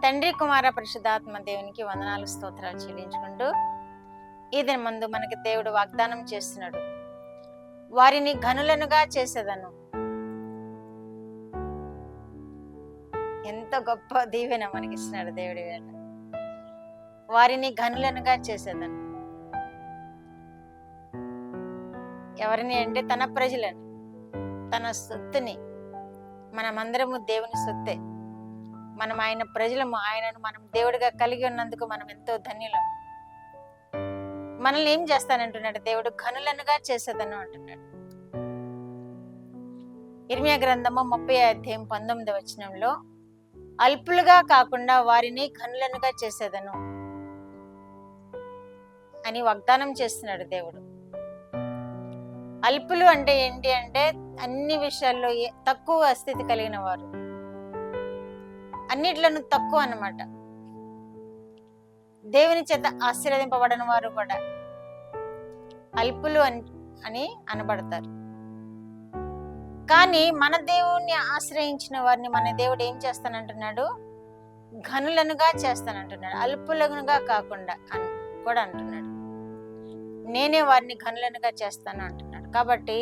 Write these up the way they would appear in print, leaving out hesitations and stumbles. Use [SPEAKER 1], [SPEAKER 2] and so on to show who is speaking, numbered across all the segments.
[SPEAKER 1] తండ్రి కుమార పరిశుద్ధాత్మ దేవునికి వందనాలు స్తోత్రాలు చెల్లించుకుంటూ ఈ దినమందు మనకి దేవుడు వాగ్దానం చేస్తున్నాడు. వారిని ఘనులనుగా చేసేదను. ఎంత గొప్ప దీవెన మనకి ఇస్తున్నాడు దేవుడి వేళ. వారిని ఘనులనుగా చేసేదను. ఎవరిని అంటే తన ప్రజలను, తన సొత్తుని. మనమందరము దేవుని సొత్తే. మనం ఆయన ప్రజలము. ఆయనను మనం దేవుడిగా కలిగి ఉన్నందుకు మనం ఎంతో ధన్యులం. మనల్ని ఏం చేస్తానంటున్నాడు దేవుడు? ఘనులనుగా చేసేదను అంటున్నాడు. ఇర్మియా గ్రంథము 30:19 అల్పులుగా కాకుండా వారిని ఘనులనుగా చేసేదను అని వాగ్దానం చేస్తున్నాడు దేవుడు. అల్పులు అంటే ఏంటి అంటే అన్ని విషయాల్లో తక్కువ స్థితి కలిగిన వారు, అన్నిట్లను తక్కువ అన్నమాట. దేవుని చేత ఆశీర్వదింపబడిన వారు కూడా అల్పులు అని అనబడతారు. కానీ మన దేవుణ్ణి ఆశ్రయించిన వారిని మన దేవుడు ఏం చేస్తానంటున్నాడు? ఘనులనుగా చేస్తానంటున్నాడు. అల్పులనుగా కాకుండా అని కూడా అంటున్నాడు. నేనే వారిని ఘనులనుగా చేస్తాను అంటున్నాడు. కాబట్టి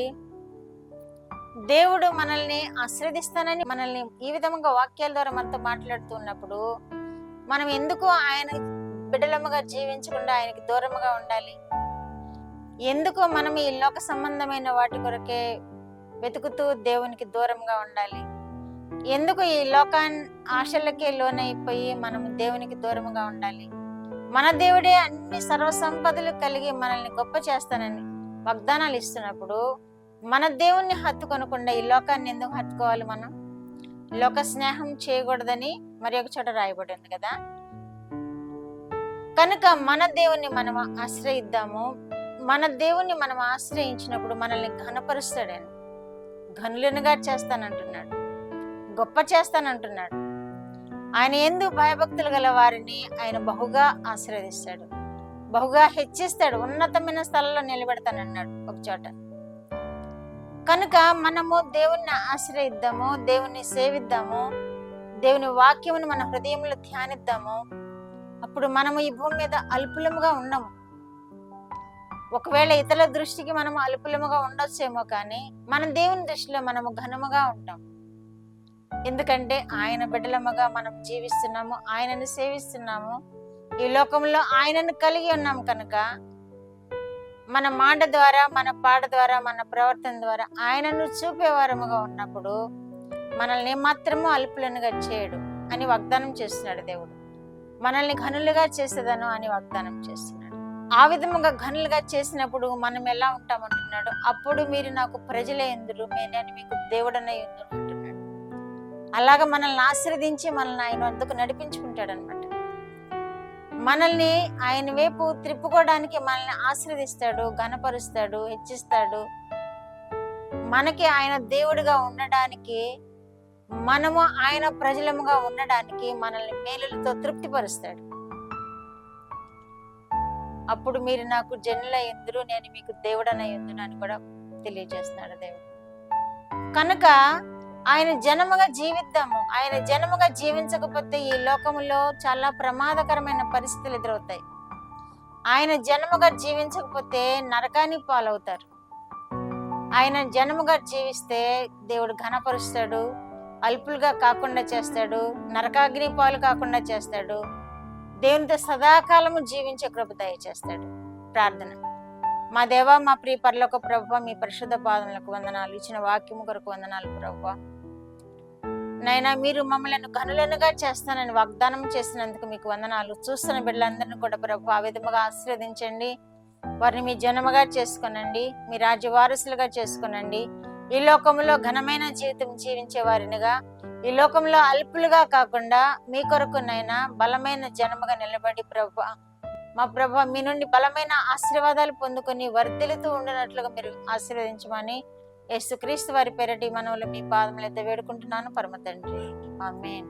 [SPEAKER 1] దేవుడు మనల్ని ఆశీర్వదిస్తానని మనల్ని ఈ విధంగా వాక్యాల ద్వారా మనతో మాట్లాడుతూ ఉన్నప్పుడు మనం ఎందుకు ఆయన బిడ్డలముగా జీవించకుండా ఆయనకి దూరముగా ఉండాలి? ఎందుకు మనం ఈ లోక సంబంధమైన వాటి కొరకే వెతుకుతూ దేవునికి దూరంగా ఉండాలి? ఎందుకు ఈ ఆశలకే లోనైపోయి మనం దేవునికి దూరముగా ఉండాలి? మన దేవుడే అన్ని సర్వసంపదలు కలిగి మనల్ని గొప్ప చేస్తానని వాగ్దానాలు ఇస్తున్నప్పుడు మన దేవుణ్ణి హత్తుకొనకుండా ఈ లోకాన్ని ఎందుకు హత్తుకోవాలి? మనం లోక స్నేహం చేయకూడదని మరి ఒక చోట రాయబడింది కదా. కనుక మన దేవుణ్ణి మనం ఆశ్రయిద్దాము. మన దేవుణ్ణి మనం ఆశ్రయించినప్పుడు మనల్ని ఘనపరుస్తాడని, ఘనులనుగా చేస్తానంటున్నాడు, గొప్ప చేస్తానంటున్నాడు. ఆయన యందు భయభక్తులు గల వారిని ఆయన బహుగా ఆశీర్వదిస్తాడు, బహుగా హెచ్చిస్తాడు, ఉన్నతమైన స్థలంలో నిలబెడతానన్నాడు ఒక చోట. కనుక మనము దేవుణ్ణి ఆశ్రయిద్దాము, దేవుణ్ణి సేవిద్దాము, దేవుని వాక్యమును మన హృదయంలో ధ్యానిద్దాము. అప్పుడు మనము ఈ భూమి మీద అల్పులముగా ఉండము. ఒకవేళ ఇతరుల దృష్టికి మనము అల్పులముగా ఉండొచ్చేమో, కానీ మన దేవుని దృష్టిలో మనము ఘనముగా ఉంటాం. ఎందుకంటే ఆయన బిడ్డలముగా మనం జీవిస్తున్నాము, ఆయనను సేవిస్తున్నాము, ఈ లోకంలో ఆయనను కలిగి ఉన్నాము. కనుక మన మాట ద్వారా, మన పాట ద్వారా, మన ప్రవర్తన ద్వారా ఆయనను చూపేవారముగా ఉన్నప్పుడు మనల్ని మాత్రము అల్పులనుగా చేయడు అని వాగ్దానం చేస్తున్నాడు దేవుడు. మనల్ని ఘనులుగా చేసేదను అని వాగ్దానం చేస్తున్నాడు. ఆ విధముగా ఘనులుగా చేసినప్పుడు మనం ఎలా ఉంటామంటున్నాడు? అప్పుడు మీరు నాకు ప్రజలే ఎందురు, నేను మీకు దేవుడనే ఎందురు అంటున్నాడు. అలాగా మనల్ని ఆశీర్వదించి మనల్ని ఆయన వద్దకు నడిపించుకుంటాడు అనమాట. మనల్ని ఆయన వైపు త్రిప్పుకోవడానికి మనల్ని ఆశీర్వదిస్తాడు, ఘనపరుస్తాడు, హెచ్చిస్తాడు. మనకి ఆయన దేవుడిగా ఉండడానికి, మనము ఆయన ప్రజలముగా ఉండడానికి మనల్ని మేలులతో తృప్తిపరుస్తాడు. అప్పుడు మీరు నాకు జనులై ఎందురు, నేను మీకు దేవుడనై ఎందును అని కూడా తెలియజేస్తున్నాడు దేవుడు. కనుక ఆయన జనముగా జీవిద్దాము. ఆయన జనముగా జీవించకపోతే ఈ లోకములో చాలా ప్రమాదకరమైన పరిస్థితులు ఎదురవుతాయి. ఆయన జనముగా జీవించకపోతే నరకానికి పాలవుతారు. ఆయన జనముగా జీవిస్తే దేవుడు ఘనపరుస్తాడు, అల్పులుగా కాకుండా చేస్తాడు, నరకాగ్ని పాలు కాకుండా చేస్తాడు, దేవునితో సదాకాలము జీవించే కృప దయచేస్తాడు. ప్రార్థన. మా దేవా, మా ప్రియ పరలోక ప్రభువా, మీ పరిశుద్ధ పాదములకు వందనాలు. ఇచ్చిన వాక్యము కొరకు వందనాలు ప్రభువా. నైనా మీరు మమ్మల్ని ఘనులనుగా చేస్తానని వాగ్దానం చేసినందుకు మీకు వందనాలు. చూస్తున్న బిడ్డలందరినీ కూడా ప్రభు ఆ విధముగా ఆశీర్వదించండి. వారిని మీ జనముగా చేసుకునండి, మీ రాజ్య వారసులుగా చేసుకునండి. ఈ లోకంలో ఘనమైన జీవితం జీవించే వారినిగా, ఈ లోకంలో అల్పులుగా కాకుండా మీ కొరకునైనా బలమైన జనముగా నిలబడి ప్రభు, మా ప్రభు మీ నుండి బలమైన ఆశీర్వాదాలు పొందుకొని వర్ధిల్లుతూ ఉండినట్లుగా మీరు ఆశీర్వదించమని యేసుక్రీస్తు వారి పేరటి మనవులు మీ పాదముల ఎద్ద వేడుకుంటున్నాను పరమ తండ్రి. ఆమేన్.